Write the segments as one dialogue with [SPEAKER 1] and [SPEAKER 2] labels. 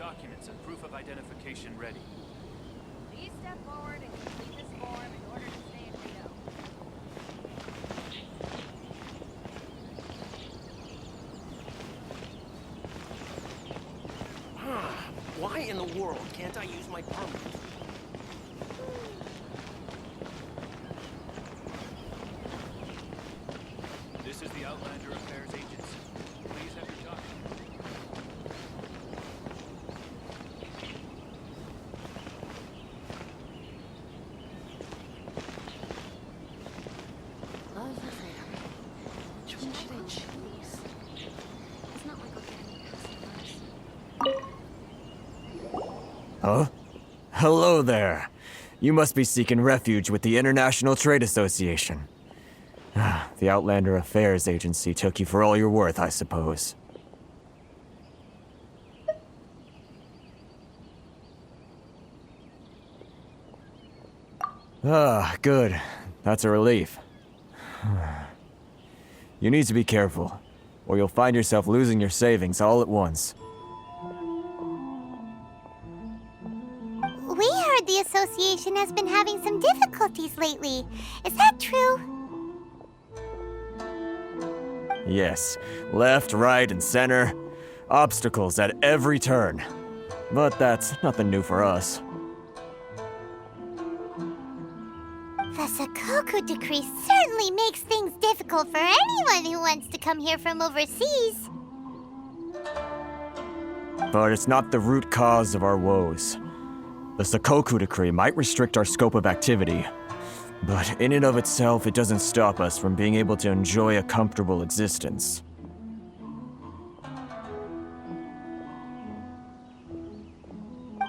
[SPEAKER 1] documents and proof of identification ready.
[SPEAKER 2] Please step forward and complete this form in order to stay in Rio.
[SPEAKER 3] Why in the world can't I use my permit?
[SPEAKER 1] This is the Outlander Affairs Agency. Please have your document.
[SPEAKER 2] Over there. Which one should I choose? It's not like I'll get any customers.
[SPEAKER 4] Huh? Hello there. You must be seeking refuge with the International Trade Association. The Outlander Affairs Agency took you for all you're worth, I suppose. Ah, good. That's a relief. You need to be careful, or you'll find yourself losing your savings all at once.
[SPEAKER 5] We heard the association has been having some difficulties lately. Is that true?
[SPEAKER 4] Yes, left, right, and center. Obstacles at every turn. But that's nothing new for us.
[SPEAKER 5] The Sakoku decree certainly makes things difficult for anyone who wants to come here from overseas.
[SPEAKER 4] But it's not the root cause of our woes. The Sakoku decree might restrict our scope of activity, but in and of itself, it doesn't stop us from being able to enjoy a comfortable existence.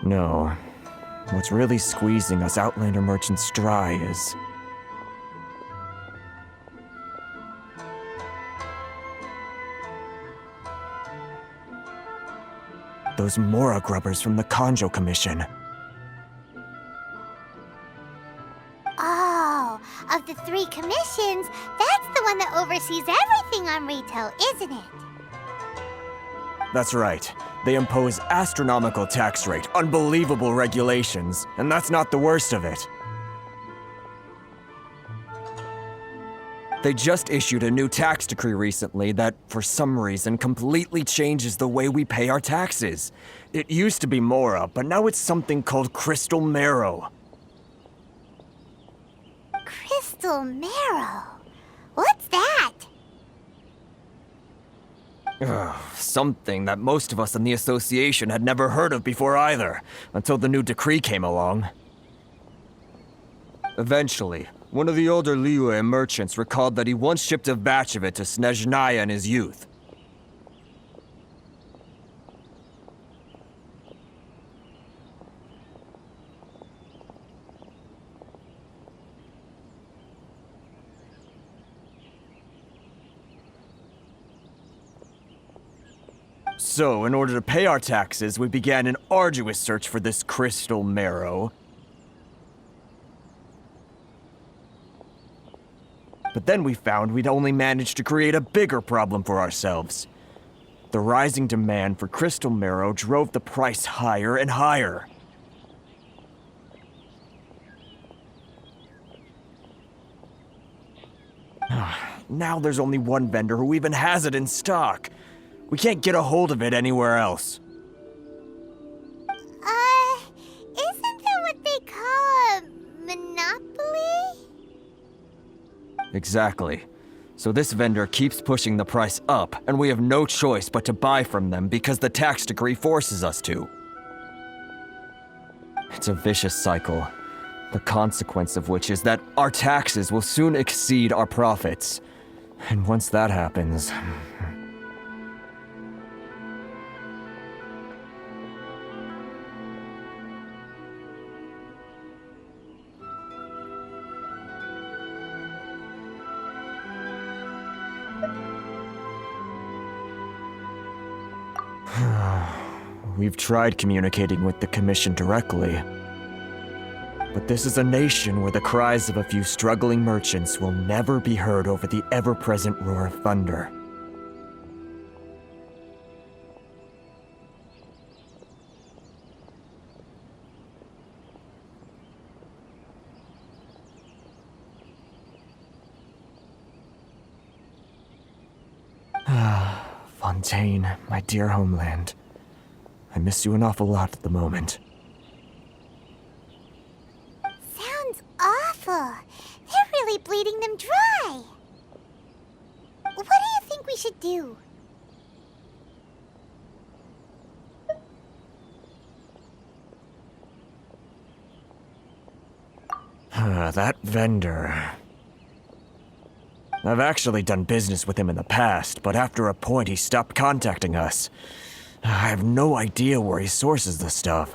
[SPEAKER 4] No. What's really squeezing us Outlander merchants dry is... those Mora grubbers from the Kanjo Commission.
[SPEAKER 5] Oh, of the three commissions, that's the one that oversees everything on retail, isn't it?
[SPEAKER 4] That's right. They impose astronomical tax rate, unbelievable regulations, and that's not the worst of it. They just issued a new tax decree recently that, for some reason, completely changes the way we pay our taxes. It used to be Mora, but now it's something called Crystal Marrow.
[SPEAKER 5] Crystal Marrow? What's that?
[SPEAKER 4] Something that most of us in the association had never heard of before either, until the new decree came along. Eventually, one of the older Liyue merchants recalled that he once shipped a batch of it to Snezhnaya in his youth. So, in order to pay our taxes, we began an arduous search for this crystal marrow. But then we found we'd only managed to create a bigger problem for ourselves. The rising demand for crystal marrow drove the price higher and higher. Now there's only one vendor who even has it in stock. We can't get a hold of it anywhere else.
[SPEAKER 5] Isn't that what they call a monopoly?
[SPEAKER 4] Exactly. So this vendor keeps pushing the price up, and we have no choice but to buy from them because the tax decree forces us to. It's a vicious cycle, the consequence of which is that our taxes will soon exceed our profits. And once that happens... We've tried communicating with the Commission directly. But this is a nation where the cries of a few struggling merchants will never be heard over the ever-present roar of thunder. Fontaine, my dear homeland. I miss you an awful lot at the moment.
[SPEAKER 5] Sounds awful. They're really bleeding them dry. What do you think we should do?
[SPEAKER 4] That vendor. I've actually done business with him in the past, but after a point he stopped contacting us. I have no idea where he sources the stuff.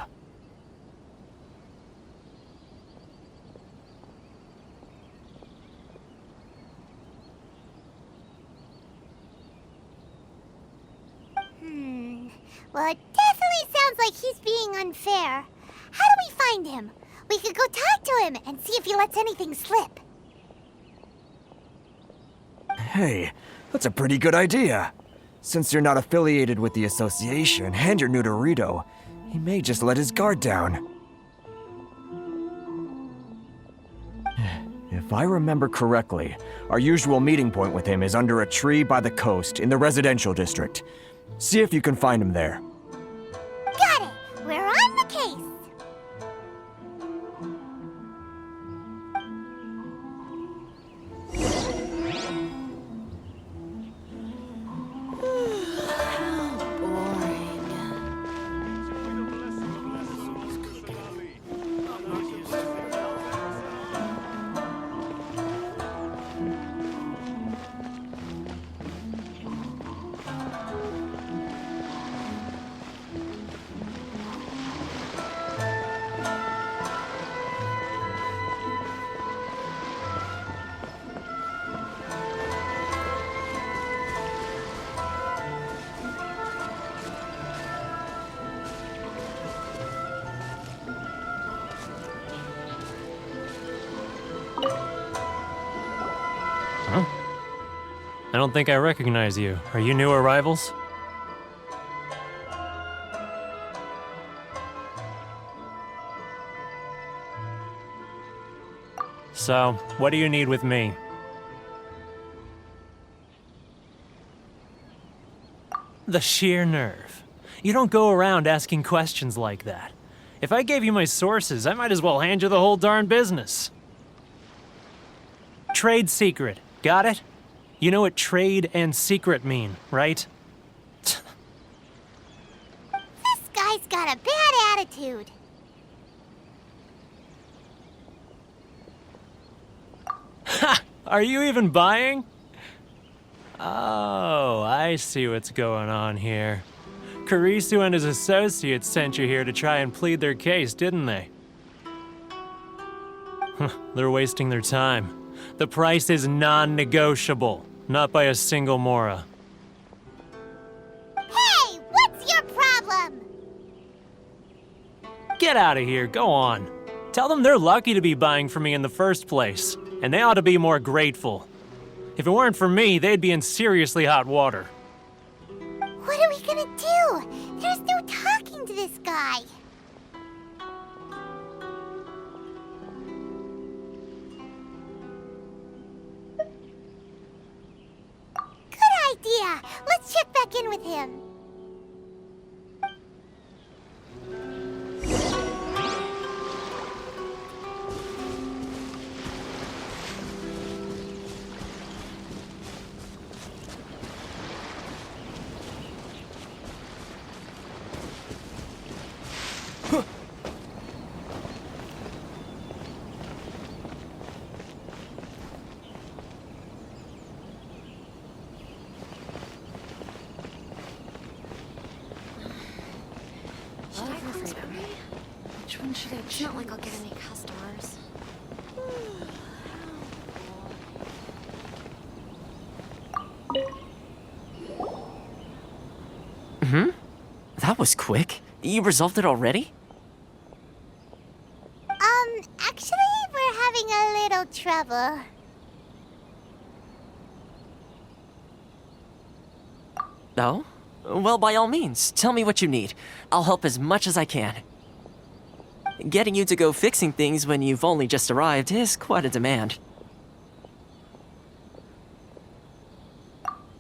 [SPEAKER 5] Well, it definitely sounds like he's being unfair. How do we find him? We could go talk to him and see if he lets anything slip.
[SPEAKER 4] Hey, that's a pretty good idea. Since you're not affiliated with the association and you're new to Rito, he may just let his guard down. If I remember correctly, our usual meeting point with him is under a tree by the coast in the residential district. See if you can find him there.
[SPEAKER 5] Got it! We're on the case!
[SPEAKER 6] I don't think I recognize you. Are you new arrivals? So, what do you need with me? The sheer nerve. You don't go around asking questions like that. If I gave you my sources, I might as well hand you the whole darn business. Trade secret. Got it? You know what trade and secret mean, right?
[SPEAKER 5] This guy's got a bad attitude.
[SPEAKER 6] Ha! Are you even buying? Oh, I see what's going on here. Karisu and his associates sent you here to try and plead their case, didn't they? They're wasting their time. The price is non-negotiable, not by a single Mora.
[SPEAKER 5] Hey, what's your problem?
[SPEAKER 6] Get out of here, go on. Tell them they're lucky to be buying from me in the first place, and they ought to be more grateful. If it weren't for me, they'd be in seriously hot water.
[SPEAKER 5] What are we gonna do? There's no talking to this guy. Good idea. Let's check back in with him.
[SPEAKER 2] Should I listen to him? Which one should I choose? It's not like I'll get any customers.
[SPEAKER 7] That was quick. You resolved it already?
[SPEAKER 5] Actually, we're having a little trouble.
[SPEAKER 7] No? Well, by all means, tell me what you need. I'll help as much as I can. Getting you to go fixing things when you've only just arrived is quite a demand.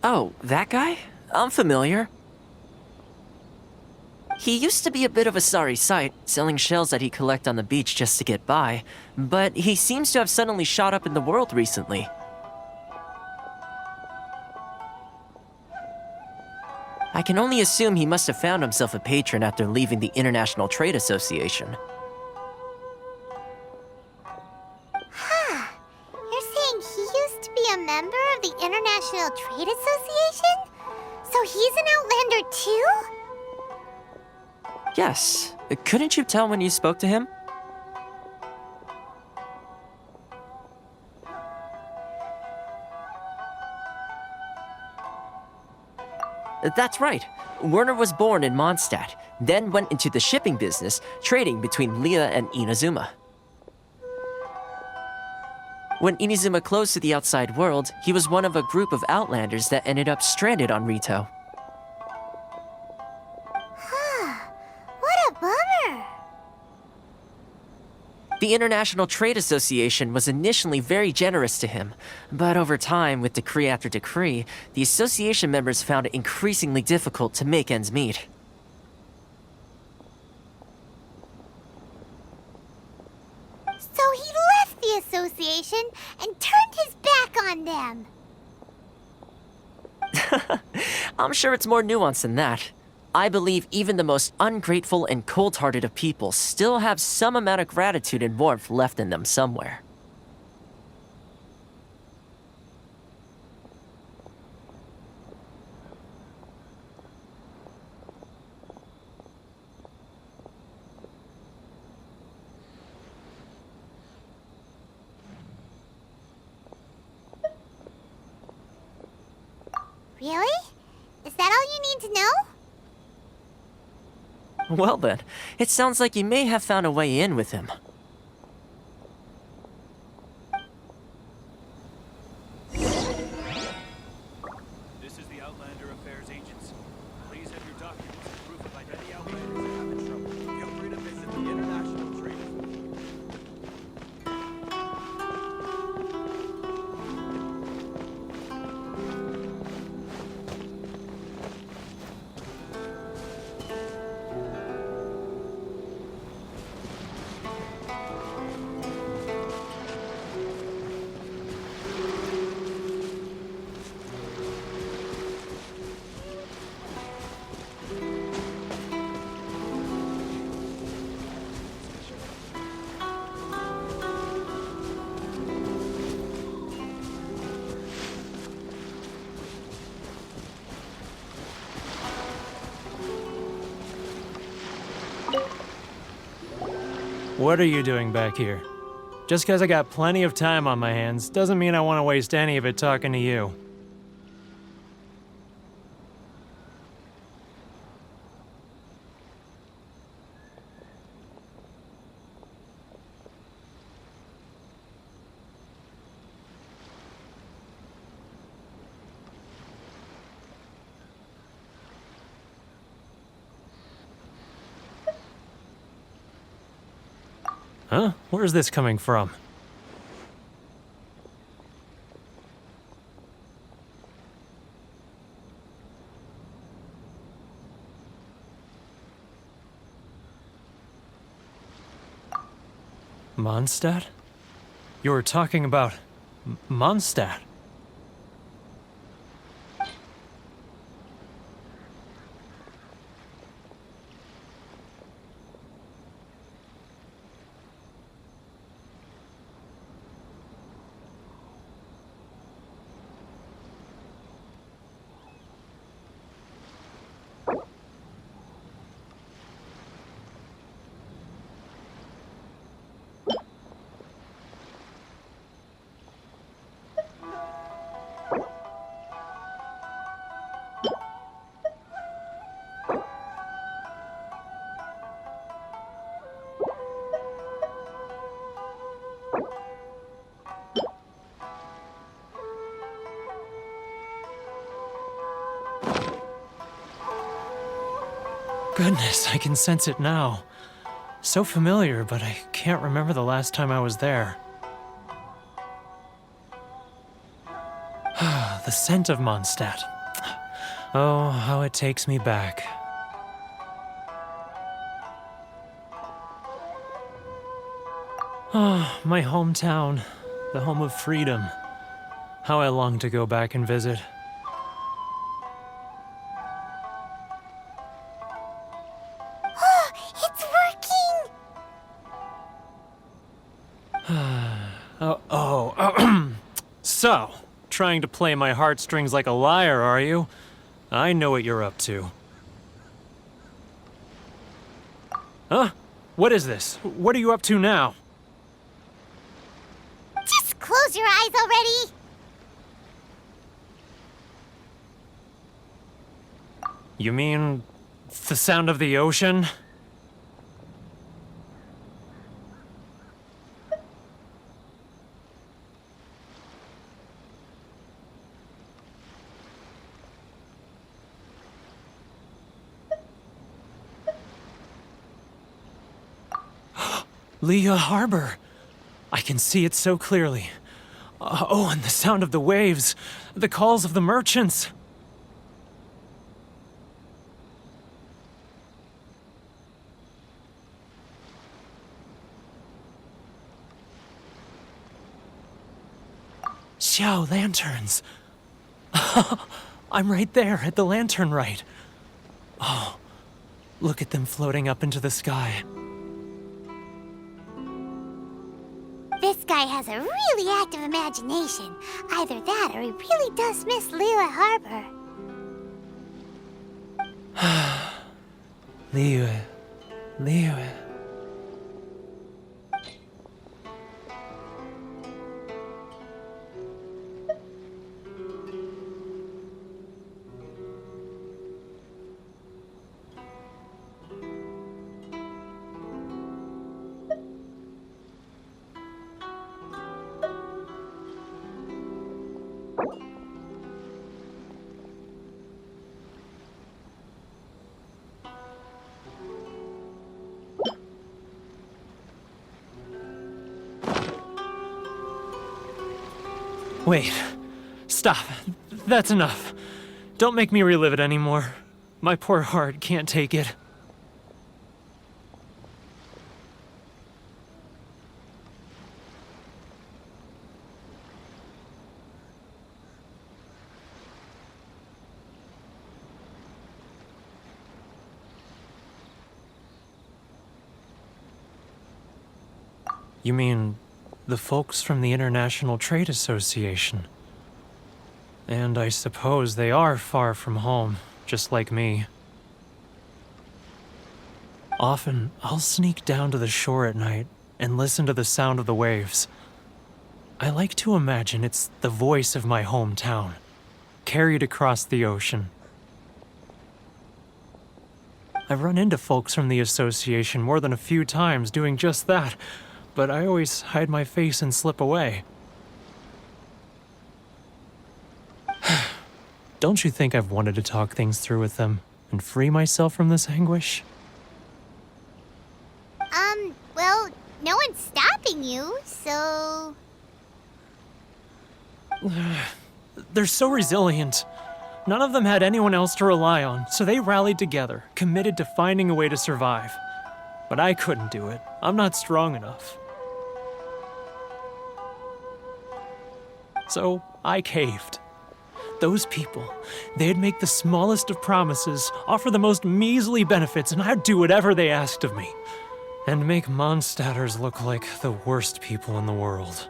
[SPEAKER 7] Oh, that guy? I'm familiar. He used to be a bit of a sorry sight, selling shells that he collect on the beach just to get by, but he seems to have suddenly shot up in the world recently. I can only assume he must have found himself a patron after leaving the International Trade Association.
[SPEAKER 5] You're saying he used to be a member of the International Trade Association? So he's an Outlander too?
[SPEAKER 7] Yes. Couldn't you tell when you spoke to him? That's right. Werner was born in Mondstadt, then went into the shipping business, trading between Leah and Inazuma. When Inazuma closed to the outside world, he was one of a group of Outlanders that ended up stranded on Rito.
[SPEAKER 5] What a bummer!
[SPEAKER 7] The International Trade Association was initially very generous to him, but over time, with decree after decree, the association members found it increasingly difficult to make ends meet.
[SPEAKER 5] So he left the association and turned his back on them.
[SPEAKER 7] I'm sure it's more nuanced than that. I believe even the most ungrateful and cold-hearted of people still have some amount of gratitude and warmth left in them somewhere.
[SPEAKER 5] Really? Is that all you need to know?
[SPEAKER 7] Well then, it sounds like you may have found a way in with him.
[SPEAKER 1] This is the Outlander Affairs Agents. Please have your documents and proof of identity. Outlanders are having trouble. Feel free to visit the International Trade Association.
[SPEAKER 6] What are you doing back here? Just because I got plenty of time on my hands doesn't mean I want to waste any of it talking to you. Huh? Where's this coming from? Mondstadt? You were talking about Mondstadt. Goodness, I can sense it now. So familiar, but I can't remember the last time I was there. The scent of Mondstadt. Oh, how it takes me back. Ah, my hometown, the home of freedom. How I long to go back and visit.
[SPEAKER 5] Oh, it's working!
[SPEAKER 6] So, trying to play my heartstrings like a liar, are you? I know what you're up to. Huh? What is this? What are you up to now?
[SPEAKER 5] Just close your eyes already!
[SPEAKER 6] You mean the sound of the ocean? Leah Harbor. I can see it so clearly. Oh, and the sound of the waves, the calls of the merchants. Xiao lanterns. I'm right there at the lantern right. Oh, look at them floating up into the sky.
[SPEAKER 5] This guy has a really active imagination. Either that or he really does miss Liyue Harbor.
[SPEAKER 6] Liyue. Wait. Stop. That's enough. Don't make me relive it anymore. My poor heart can't take it. You mean the folks from the International Trade Association? And I suppose they are far from home, just like me. Often, I'll sneak down to the shore at night and listen to the sound of the waves. I like to imagine it's the voice of my hometown, carried across the ocean. I've run into folks from the association more than a few times doing just that, but I always hide my face and slip away. Don't you think I've wanted to talk things through with them and free myself from this anguish?
[SPEAKER 5] Well, no one's stopping you, so...
[SPEAKER 6] They're so resilient. None of them had anyone else to rely on, so they rallied together, committed to finding a way to survive. But I couldn't do it. I'm not strong enough. So I caved. Those people, they'd make the smallest of promises, offer the most measly benefits, and I'd do whatever they asked of me. And make Mondstadters look like the worst people in the world.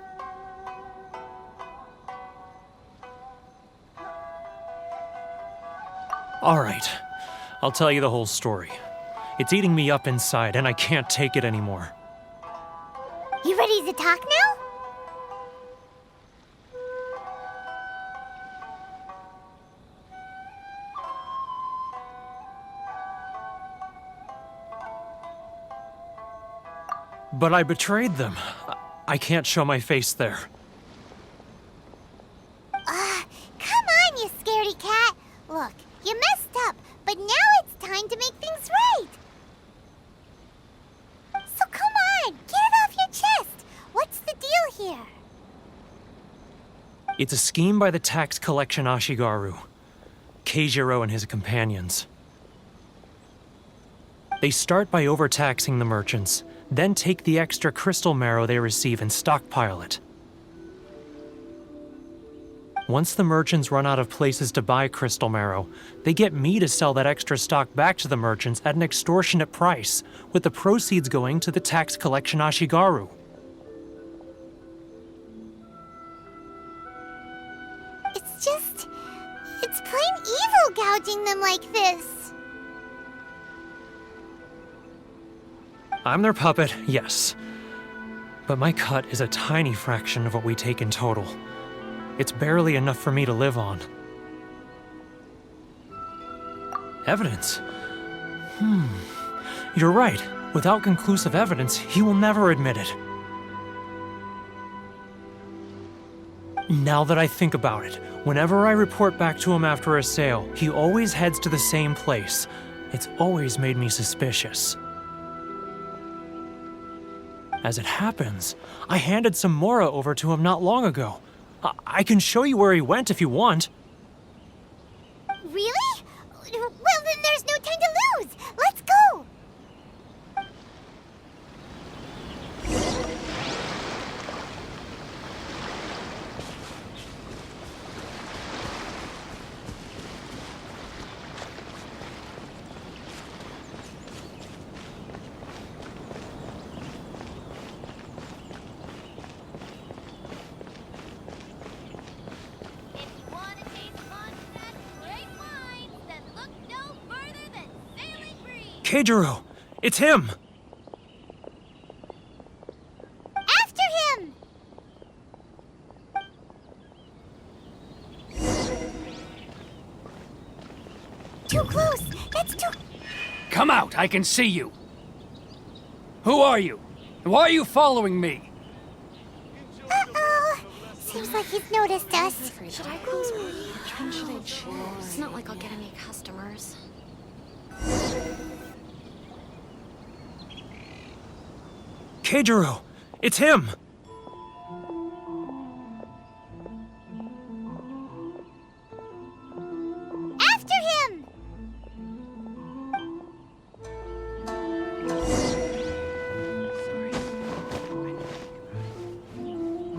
[SPEAKER 6] All right, I'll tell you the whole story. It's eating me up inside, and I can't take it anymore.
[SPEAKER 5] You ready to talk now?
[SPEAKER 6] But I betrayed them. I can't show my face there.
[SPEAKER 5] Come on, you scaredy cat. Look, you messed up, but now it's time to make things right. So come on, get it off your chest. What's the deal here?
[SPEAKER 6] It's a scheme by the tax collection Ashigaru. II-Geo and his companions. They start by overtaxing the merchants, then take the extra crystal marrow they receive and stockpile it. Once the merchants run out of places to buy crystal marrow, they get me to sell that extra stock back to the merchants at an extortionate price, with the proceeds going to the tax collection Ashigaru.
[SPEAKER 5] It's plain evil gouging them like this.
[SPEAKER 6] I'm their puppet, yes. But my cut is a tiny fraction of what we take in total. It's barely enough for me to live on. Evidence? You're right. Without conclusive evidence, he will never admit it. Now that I think about it, whenever I report back to him after a sale, he always heads to the same place. It's always made me suspicious. As it happens, I handed some Mora over to him not long ago. I can show you where he went if you want.
[SPEAKER 5] Really? Well, then there's no time to lose. Let's go.
[SPEAKER 6] Keijiro! It's him!
[SPEAKER 5] After him! Too close! That's too...
[SPEAKER 8] Come out, I can see you. Who are you? And why are you following me?
[SPEAKER 5] Uh-oh. Seems like he's noticed us.
[SPEAKER 2] Should I close early? Which one should I choose? It's not like I'll get any customers.
[SPEAKER 6] Keijiro! It's him!
[SPEAKER 5] After him!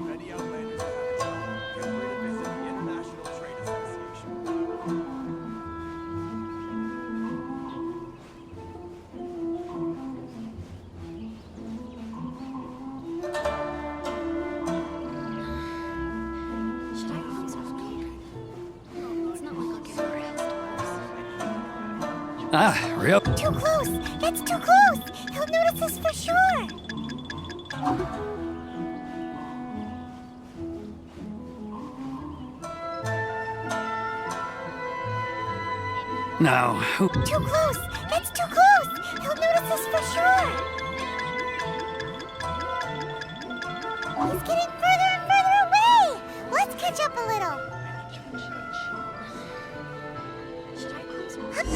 [SPEAKER 1] Many outlanders have trouble. Feel free to visit the International Trade Association.
[SPEAKER 2] Should I close early? It's not like I'll get any customers.
[SPEAKER 8] Ah, real?
[SPEAKER 5] Too close! That's too close! He'll notice us for sure!
[SPEAKER 8] Now, who?
[SPEAKER 5] Too close! That's too close! He'll notice us for sure! He's getting further and further away! Let's catch up a little!
[SPEAKER 2] Should I close early?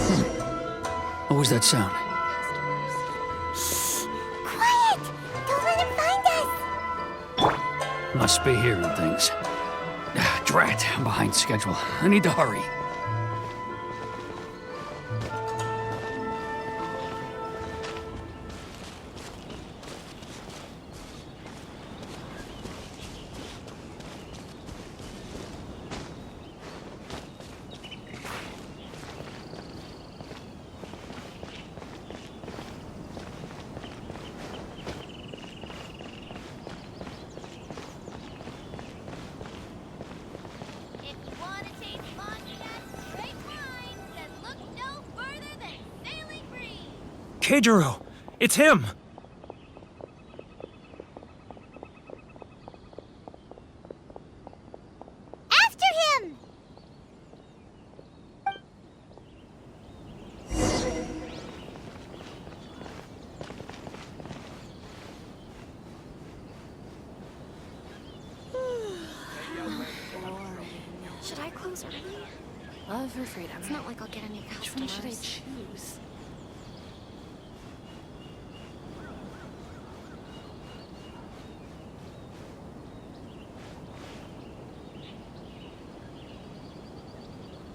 [SPEAKER 8] What was that sound?
[SPEAKER 5] Quiet! Don't let him find us!
[SPEAKER 8] Must be hearing things. Ah, drat, I'm behind schedule. I need to hurry.
[SPEAKER 5] If you want to taste Montana's great wine, then look no further than Sailing Breeze!
[SPEAKER 6] Keijiro! It's him!
[SPEAKER 5] After him!
[SPEAKER 2] Should I close early? Love her freedom. It's not like I'll get any customers. Which one should I choose?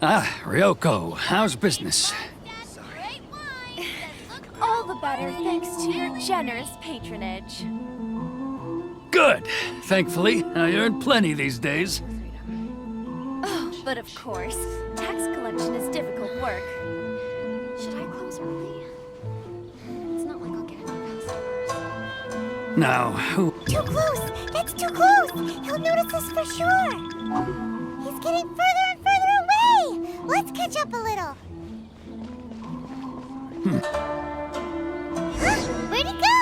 [SPEAKER 8] Ah, Ryoko, how's business?
[SPEAKER 2] All the better thanks to your generous patronage.
[SPEAKER 8] Good. Thankfully, I earn plenty these days.
[SPEAKER 2] Oh, but of course, tax collection is difficult work. Should I close early? It's not like I'll get any customers.
[SPEAKER 8] Now, who...
[SPEAKER 5] Too close! That's too close! He'll notice us for sure! He's getting further and further away! Let's catch up a little. Huh? Where'd he go?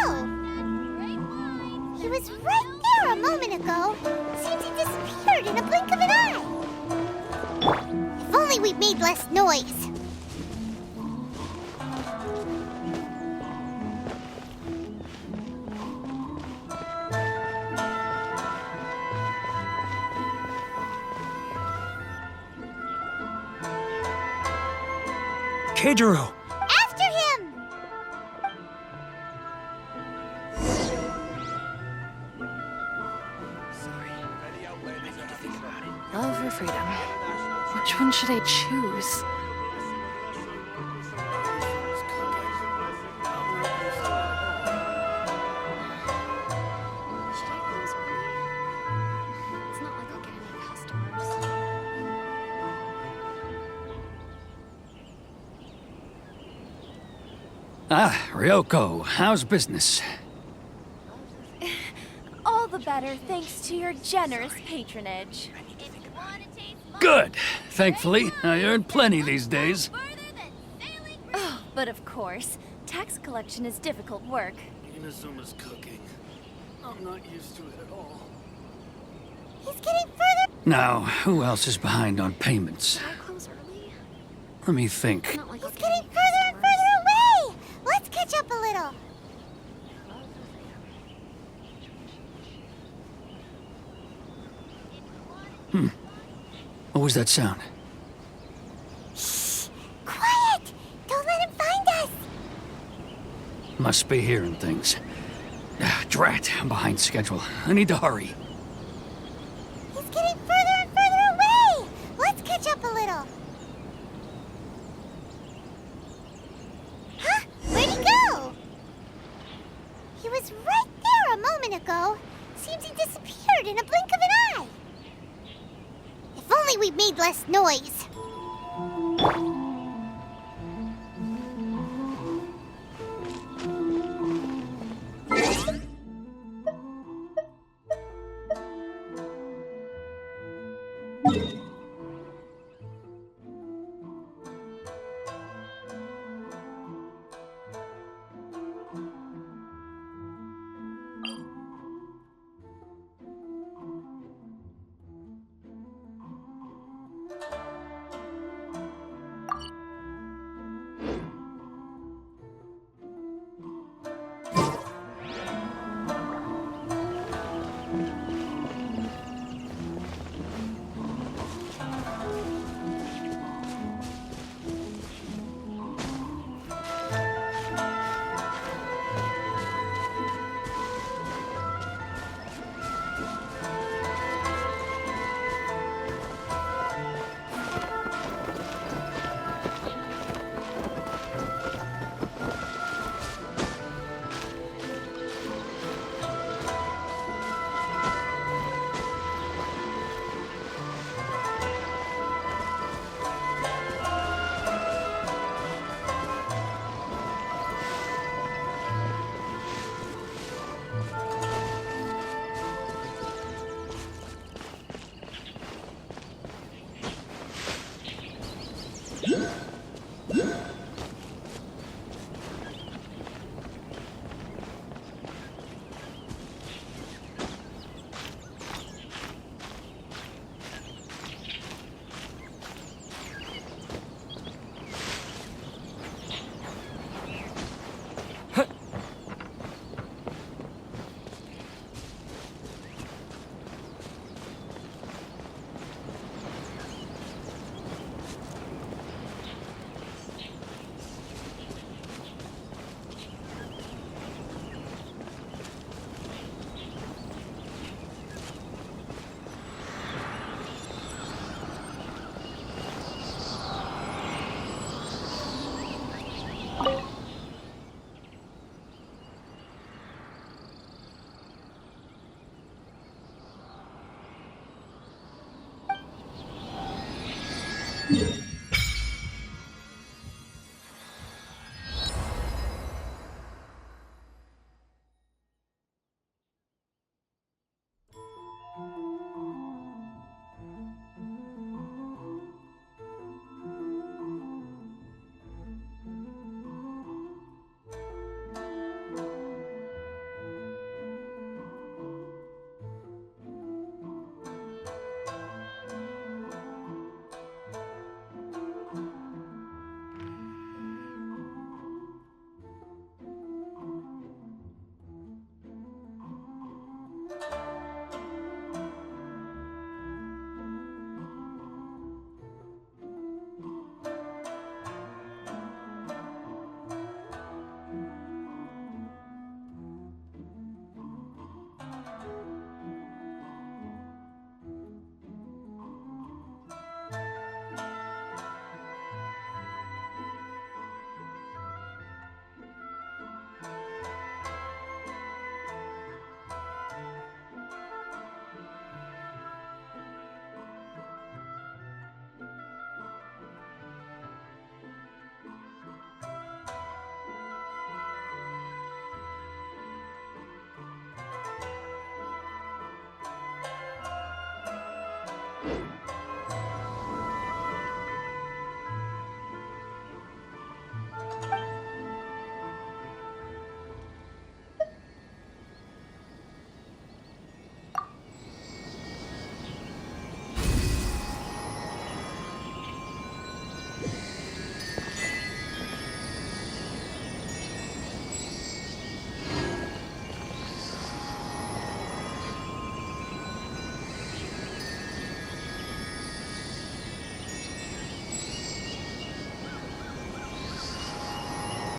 [SPEAKER 5] He was right there a moment ago. Seems he disappeared in a blink of an eye. If only we'd made less noise.
[SPEAKER 6] Keijiro!
[SPEAKER 5] After him!
[SPEAKER 2] Love or freedom? Which one should I choose? Should I close early? It's not like I'll get any customers.
[SPEAKER 8] Ah, Ryoko, how's business?
[SPEAKER 2] All the better thanks to your generous patronage.
[SPEAKER 8] Good. Thankfully, I earn plenty these days.
[SPEAKER 2] Oh, but of course, tax collection is difficult work.
[SPEAKER 3] Inazuma's cooking. I'm not used to it at all.
[SPEAKER 5] He's getting further.
[SPEAKER 8] Now, who else is behind on payments?
[SPEAKER 2] Should I close early?
[SPEAKER 8] Let me think.
[SPEAKER 2] It's not like I'll
[SPEAKER 5] He's
[SPEAKER 2] get any
[SPEAKER 5] getting further and further away. Let's catch up a little.
[SPEAKER 8] What was that sound?
[SPEAKER 5] Shh! Quiet! Don't let him find us.
[SPEAKER 8] Must be hearing things. Ah, drat, I'm behind schedule. I need to hurry.
[SPEAKER 5] He's getting further and further away. Let's catch up a little. Huh? Where'd he go? He was right there a moment ago. Seems he disappeared in a blink of an eye. If only we'd made less noise.